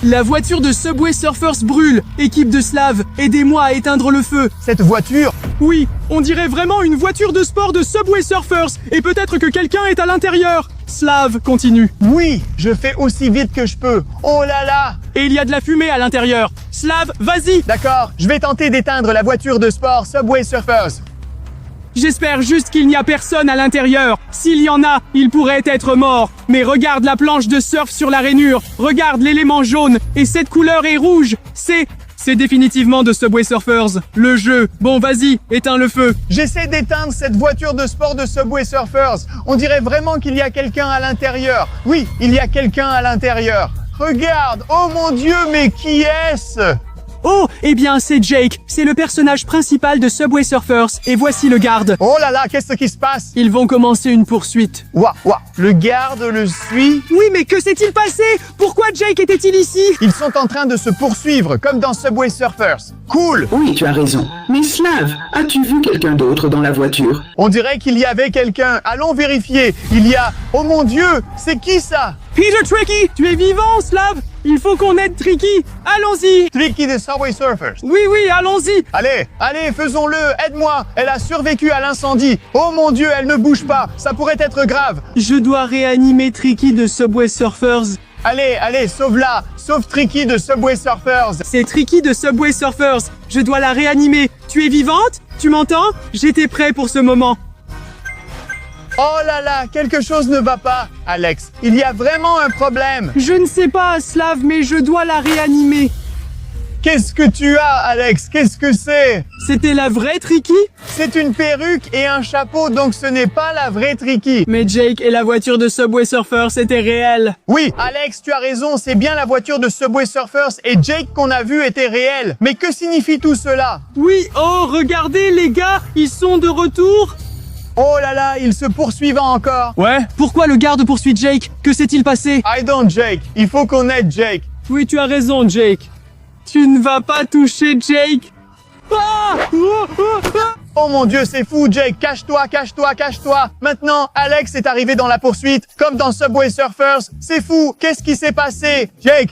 La voiture de Subway Surfers brûle. Équipe de Slav, aidez-moi à éteindre le feu. Cette voiture? Oui, on dirait vraiment une voiture de sport de Subway Surfers. Et peut-être que quelqu'un est à l'intérieur. Slav, continue. Oui, je fais aussi vite que je peux. Oh là là! Et il y a de la fumée à l'intérieur. Slav, vas-y. D'accord, je vais tenter d'éteindre la voiture de sport Subway Surfers. J'espère juste qu'il n'y a personne à l'intérieur. S'il y en a, il pourrait être mort. Mais regarde la planche de surf sur la rainure. Regarde l'élément jaune. Et cette couleur est rouge. C'est définitivement de Subway Surfers. Le jeu. Bon, vas-y, éteins le feu. J'essaie d'éteindre cette voiture de sport de Subway Surfers. On dirait vraiment qu'il y a quelqu'un à l'intérieur. Oui, il y a quelqu'un à l'intérieur. Regarde, oh mon Dieu, mais qui est-ce? Oh, eh bien, c'est Jake. C'est le personnage principal de Subway Surfers. Et voici le garde. Oh là là, qu'est-ce qui se passe? Ils vont commencer une poursuite. Ouah, le garde le suit. Oui, mais que s'est-il passé? Pourquoi Jake était-il ici? Ils sont en train de se poursuivre, comme dans Subway Surfers. Cool! Oui, tu as raison. Mais Slav, as-tu vu quelqu'un d'autre dans la voiture? On dirait qu'il y avait quelqu'un. Allons vérifier. Il y a... Oh mon Dieu, c'est qui ça? Peter Tricky, tu es vivant, Slav? Il faut qu'on aide Tricky. Allons-y. Tricky de Subway Surfers. Oui, allons-y. Allez, faisons-le. Aide-moi. Elle a survécu à l'incendie. Oh mon Dieu, elle ne bouge pas. Ça pourrait être grave. Je dois réanimer Tricky de Subway Surfers. Allez, sauve-la. Sauve Tricky de Subway Surfers. C'est Tricky de Subway Surfers. Je dois la réanimer. Tu es vivante? Tu m'entends? J'étais prêt pour ce moment. Oh là là, quelque chose ne va pas. Alex, il y a vraiment un problème. Je ne sais pas, Slav, mais je dois la réanimer. Qu'est-ce que tu as, Alex? Qu'est-ce que c'est? C'était la vraie Tricky? C'est une perruque et un chapeau, donc ce n'est pas la vraie Tricky. Mais Jake et la voiture de Subway Surfers, c'était réel. Oui, Alex, tu as raison, c'est bien la voiture de Subway Surfers et Jake qu'on a vu était réel. Mais que signifie tout cela? Oui, oh, regardez les gars, ils sont de retour. Oh là là, ils se poursuivent encore. Ouais. Pourquoi le garde poursuit Jake? Que s'est-il passé? I don't, Jake. Il faut qu'on aide Jake. Oui, tu as raison, Jake. Tu ne vas pas toucher Jake. Ah! Oh mon Dieu, c'est fou, Jake. Cache-toi. Maintenant, Alex est arrivé dans la poursuite, comme dans Subway Surfers. C'est fou. Qu'est-ce qui s'est passé? Jake.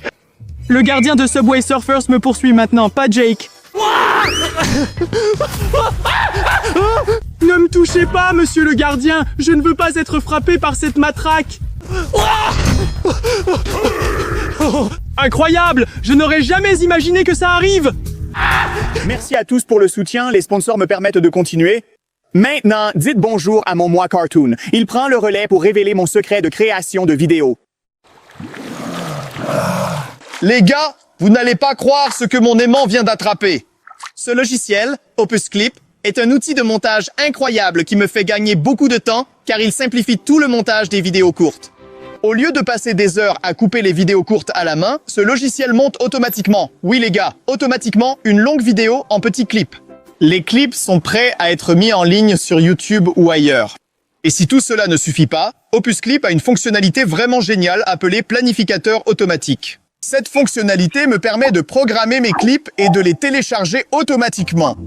Le gardien de Subway Surfers me poursuit maintenant, pas Jake. Ne me touchez pas, monsieur le gardien. Je ne veux pas être frappé par cette matraque. Incroyable! Je n'aurais jamais imaginé que ça arrive. Merci à tous pour le soutien. Les sponsors me permettent de continuer. Maintenant, dites bonjour à mon moi cartoon. Il prend le relais pour révéler mon secret de création de vidéos. Les gars, vous n'allez pas croire ce que mon aimant vient d'attraper. Ce logiciel, Opus Clip, est un outil de montage incroyable qui me fait gagner beaucoup de temps car il simplifie tout le montage des vidéos courtes. Au lieu de passer des heures à couper les vidéos courtes à la main, ce logiciel monte automatiquement. Oui les gars, automatiquement une longue vidéo en petits clips. Les clips sont prêts à être mis en ligne sur YouTube ou ailleurs. Et si tout cela ne suffit pas, Opus Clip a une fonctionnalité vraiment géniale appelée planificateur automatique. Cette fonctionnalité me permet de programmer mes clips et de les télécharger automatiquement.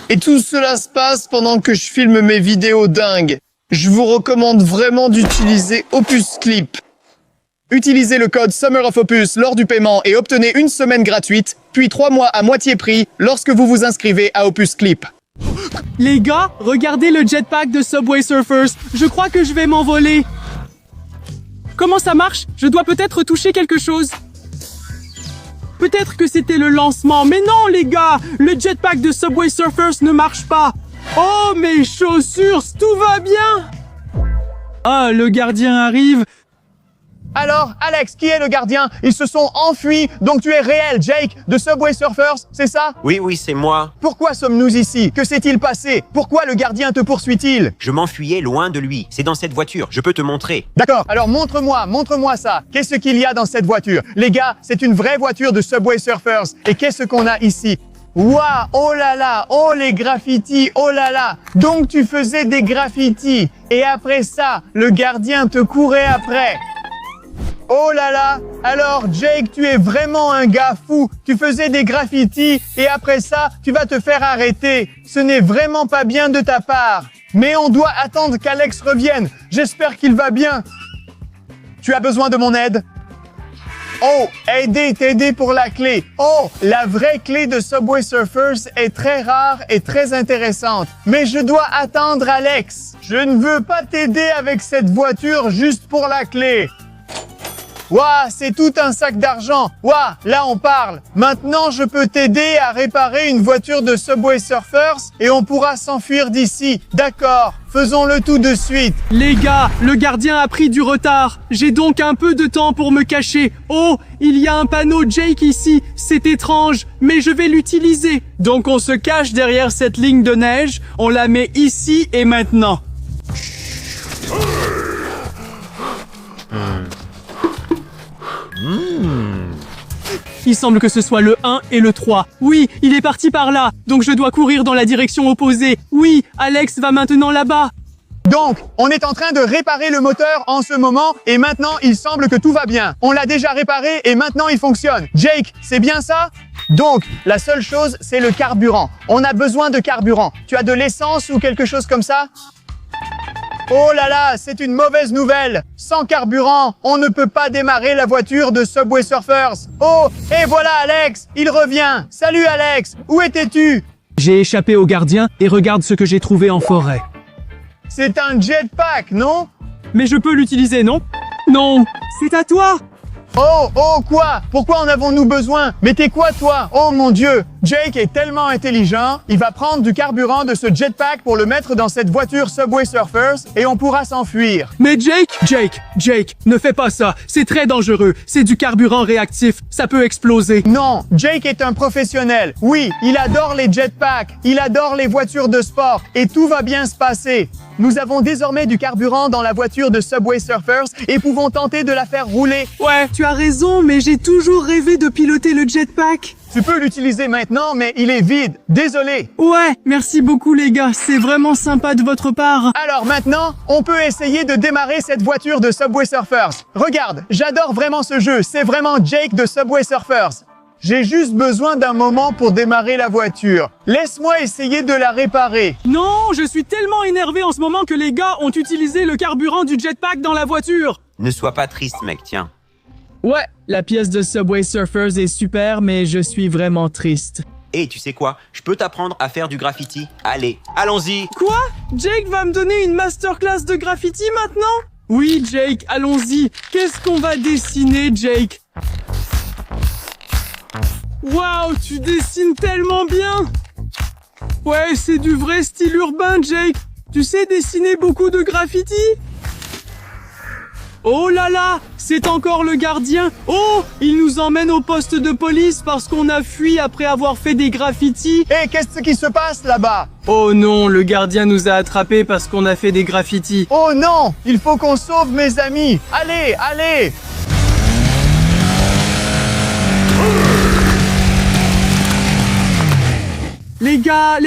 Et tout cela se passe pendant que je filme mes vidéos dingues. Je vous recommande vraiment d'utiliser Opus Clip. Utilisez le code Summer of Opus lors du paiement et obtenez une semaine gratuite, puis 3 mois à moitié prix lorsque vous vous inscrivez à Opus Clip. Les gars, regardez le jetpack de Subway Surfers. Je crois que je vais m'envoler. Comment ça marche? Je dois peut-être toucher quelque chose. Peut-être que c'était le lancement, mais non les gars! Le jetpack de Subway Surfers ne marche pas! Oh mes chaussures, tout va bien! Ah, le gardien arrive. Alors, Alex, qui est le gardien? Ils se sont enfuis, donc tu es réel, Jake, de Subway Surfers, c'est ça? Oui, c'est moi. Pourquoi sommes-nous ici? Que s'est-il passé? Pourquoi le gardien te poursuit-il? Je m'enfuyais loin de lui. C'est dans cette voiture, je peux te montrer. D'accord, alors montre-moi ça. Qu'est-ce qu'il y a dans cette voiture? Les gars, c'est une vraie voiture de Subway Surfers. Et qu'est-ce qu'on a ici? Waouh, oh là là, oh les graffitis, oh là là. Donc tu faisais des graffitis. Et après ça, le gardien te courait après. Oh là là! Alors, Jake, tu es vraiment un gars fou. Tu faisais des graffitis et après ça, tu vas te faire arrêter. Ce n'est vraiment pas bien de ta part. Mais on doit attendre qu'Alex revienne. J'espère qu'il va bien. tu as besoin de mon aide? Oh, t'aider pour la clé. Oh, la vraie clé de Subway Surfers est très rare et très intéressante. Mais je dois attendre Alex. Je ne veux pas t'aider avec cette voiture juste pour la clé. Ouah, c'est tout un sac d'argent. Ouah, là on parle. Maintenant, je peux t'aider à réparer une voiture de Subway Surfers et on pourra s'enfuir d'ici. D'accord, faisons-le tout de suite. Les gars, le gardien a pris du retard. J'ai donc un peu de temps pour me cacher. Oh, il y a un panneau Jake ici. C'est étrange, mais je vais l'utiliser. Donc on se cache derrière cette ligne de neige. On la met ici et maintenant. Il semble que ce soit le 1 et le 3. Oui, il est parti par là, donc je dois courir dans la direction opposée. Oui, Alex va maintenant là-bas. Donc, on est en train de réparer le moteur en ce moment et maintenant, il semble que tout va bien. On l'a déjà réparé et maintenant, il fonctionne. Jake, c'est bien ça? Donc, la seule chose, c'est le carburant. On a besoin de carburant. Tu as de l'essence ou quelque chose comme ça? Oh là là, c'est une mauvaise nouvelle. Sans carburant, on ne peut pas démarrer la voiture de Subway Surfers. Oh, et voilà Alex, il revient. Salut Alex, où étais-tu? J'ai échappé au gardien et regarde ce que j'ai trouvé en forêt. C'est un jetpack, non? Mais je peux l'utiliser, non? Non, c'est à toi. Oh, quoi? Pourquoi en avons-nous besoin? Mais t'es quoi, toi? Oh mon Dieu! Jake est tellement intelligent, il va prendre du carburant de ce jetpack pour le mettre dans cette voiture Subway Surfers et on pourra s'enfuir. Mais Jake, ne fais pas ça. C'est très dangereux. C'est du carburant réactif. Ça peut exploser. Non, Jake est un professionnel. Oui, il adore les jetpacks, il adore les voitures de sport et tout va bien se passer. Nous avons désormais du carburant dans la voiture de Subway Surfers et pouvons tenter de la faire rouler. Ouais, tu as raison, mais j'ai toujours rêvé de piloter le jetpack. Tu peux l'utiliser maintenant, mais il est vide. Désolé. Ouais, merci beaucoup les gars. C'est vraiment sympa de votre part. Alors maintenant, on peut essayer de démarrer cette voiture de Subway Surfers. Regarde, j'adore vraiment ce jeu. C'est vraiment Jake de Subway Surfers. J'ai juste besoin d'un moment pour démarrer la voiture. Laisse-moi essayer de la réparer. Non, je suis tellement énervé en ce moment que les gars ont utilisé le carburant du jetpack dans la voiture. Ne sois pas triste, mec, tiens. Ouais, la pièce de Subway Surfers est super, mais je suis vraiment triste. Et tu sais quoi? Je peux t'apprendre à faire du graffiti. Allez, allons-y. Quoi? Jake va me donner une masterclass de graffiti maintenant? Oui, Jake, allons-y. Qu'est-ce qu'on va dessiner, Jake? Waouh, tu dessines tellement bien! Ouais, c'est du vrai style urbain, Jake. Tu sais dessiner beaucoup de graffiti? Oh là là, c'est encore le gardien. Oh, il nous emmène au poste de police parce qu'on a fui après avoir fait des graffitis. Hé, qu'est-ce qui se passe là-bas? Oh non, le gardien nous a attrapés parce qu'on a fait des graffitis. Oh non, il faut qu'on sauve mes amis. Allez, allez! Les gars,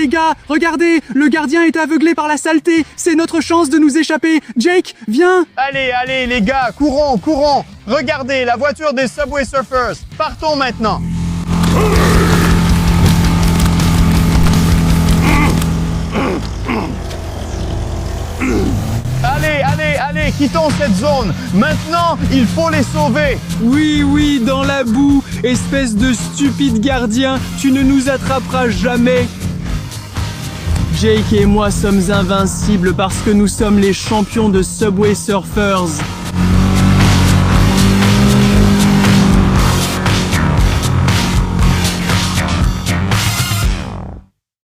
regardez, le gardien est aveuglé par la saleté. C'est notre chance de nous échapper. Jake, viens. Allez, les gars, courons! Regardez, la voiture des Subway Surfers. Partons maintenant. Allez, quittons cette zone. Maintenant, il faut les sauver. Oui, dans la boue. Espèce de stupide gardien, tu ne nous attraperas jamais. Jake et moi sommes invincibles parce que nous sommes les champions de Subway Surfers.